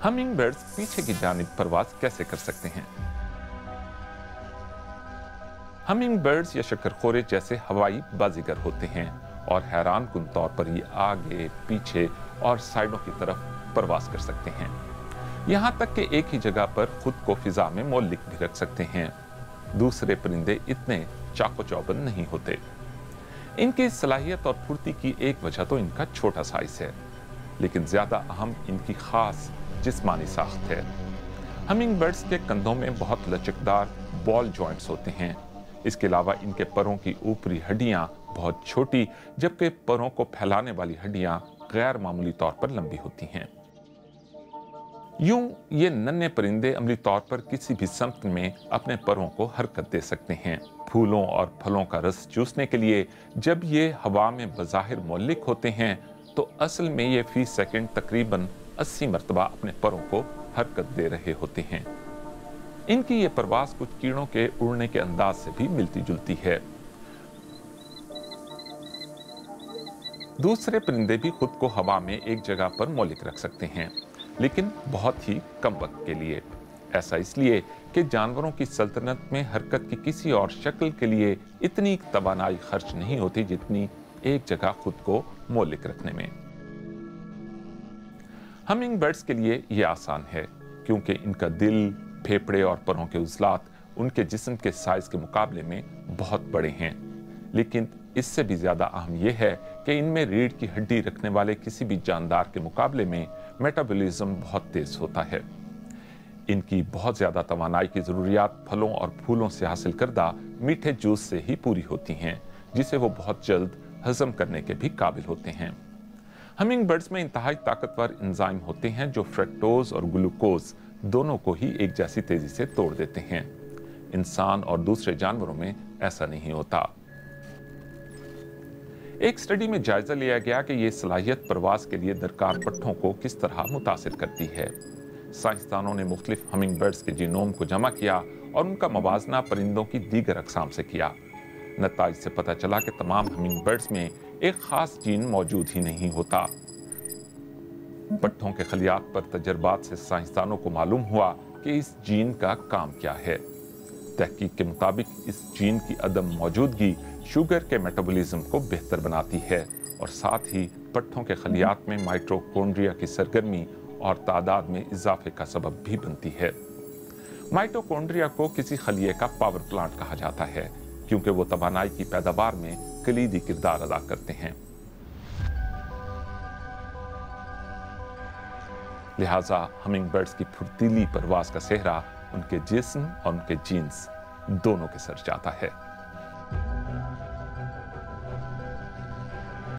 Humming birds पीछे की जानिब परवाज कैसे कर सकते हैं? हमिंग बर्ड्स या शक्करखोरे जैसे हवाई बाजीगर होते हैं और हैरान कुन तौर पर ये आगे, पीछे और साइडों की तरफ परवाज कर सकते हैं। यहाँ तक कि एक ही जगह पर खुद को फिजा में मोल्लिक भी रख सकते हैं। दूसरे परिंदे इतने चाको चौबंद नहीं होते। इनकी सलाहियत और फुर्ती की एक वजह तो इनका छोटा साइज है, लेकिन ज्यादा अहम इनकी खास जिस्मानी साख्त है। हमिंग बर्ड्स के कंधों में बहुत लचकदार बॉल जॉइंट्स होते हैं। इसके अलावा इनके परों की ऊपरी हड्डियां बहुत छोटी, जबकि परों को फैलाने वाली हड्डियां गैर मामूली तौर पर लंबी होती हैं। यूं ये नन्हे परिंदे अमली तौर पर किसी भी समत में अपने परों को हरकत दे सकते हैं। फूलों और फलों का रस चूसने के लिए जब ये हवा में बज़ाहिर मोल्लिक होते हैं, तो असल में ये फी सेकंड तकरीबन 80 मरतबा अपने परों को हरकत दे रहे होते हैं। इनकी ये परवास कुछ कीड़ों के उड़ने के अंदाज से भी मिलती जुलती है। दूसरे परिंदे भी खुद को हवा में एक जगह पर मोल्लिक रख सकते हैं, लेकिन बहुत ही कम वक्त के लिए। ऐसा इसलिए कि जानवरों की सल्तनत में हरकत की किसी और शक्ल के लिए इतनी तवानाई खर्च नहीं होती जितनी एक जगह खुद को मोल्लिक रखने में। हमिंग बर्ड्स के लिए यह आसान है, क्योंकि इनका दिल, फेफड़े और परों के उजलात उनके जिस्म के साइज के मुकाबले में बहुत बड़े हैं। लेकिन इससे भी ज्यादा अहम यह है कि इनमें रीढ़ की हड्डी रखने वाले किसी भी जानदार के मुकाबले में मेटाबॉलिज्म बहुत तेज होता है। इनकी बहुत ज्यादा तवानाई की जरूरियात फलों और फूलों से हासिल करदा मीठे जूस से ही पूरी होती हैं, जिसे वो बहुत जल्द हजम करने के भी काबिल होते हैं। हमिंग बर्ड्स में इंतहाई ताकतवर एंजाइम होते हैं जो फ्रक्टोज और ग्लूकोज दोनों को ही एक जैसी तेजी से तोड़ देते हैं। इंसान और दूसरे जानवरों में ऐसा नहीं होता। एक स्टडी में जायजा लिया गया कि यह सलाहियत परवाज के लिए दरकार पट्ठों को किस तरह मुतासिर करती है। साइंसदानों ने मुख्तलिफ हमिंग बर्ड्स के जीनोम को जमा किया और उनका मवाजना परिंदों की दीगर अकसाम से किया। नताइज से पता चला कि तमाम हमिंग बर्ड्स में एक खास जीन मौजूद ही नहीं होता। पट्ठों के खलियात पर तजर्बात से साइंसदानों को मालूम हुआ कि इस जीन का काम क्या है। तहकीक के मुताबिक इस जीन की अदम मौजूदगी शुगर के मेटाबॉलिज्म को बेहतर बनाती है और साथ ही पट्ठों के खलियात में माइटोकॉन्ड्रिया की सरगर्मी और तादाद में इजाफे का सबब भी बनती है। माइटोकॉन्ड्रिया को किसी खलिये का पावर प्लांट कहा जाता है, क्योंकि वो तवानाई की पैदावार में कलीदी किरदार अदा करते हैं। लिहाजा हमिंग बर्ड्स की फुर्तीली परवास का सेहरा उनके जिस्म और उनके जीन्स दोनों के सर जाता है।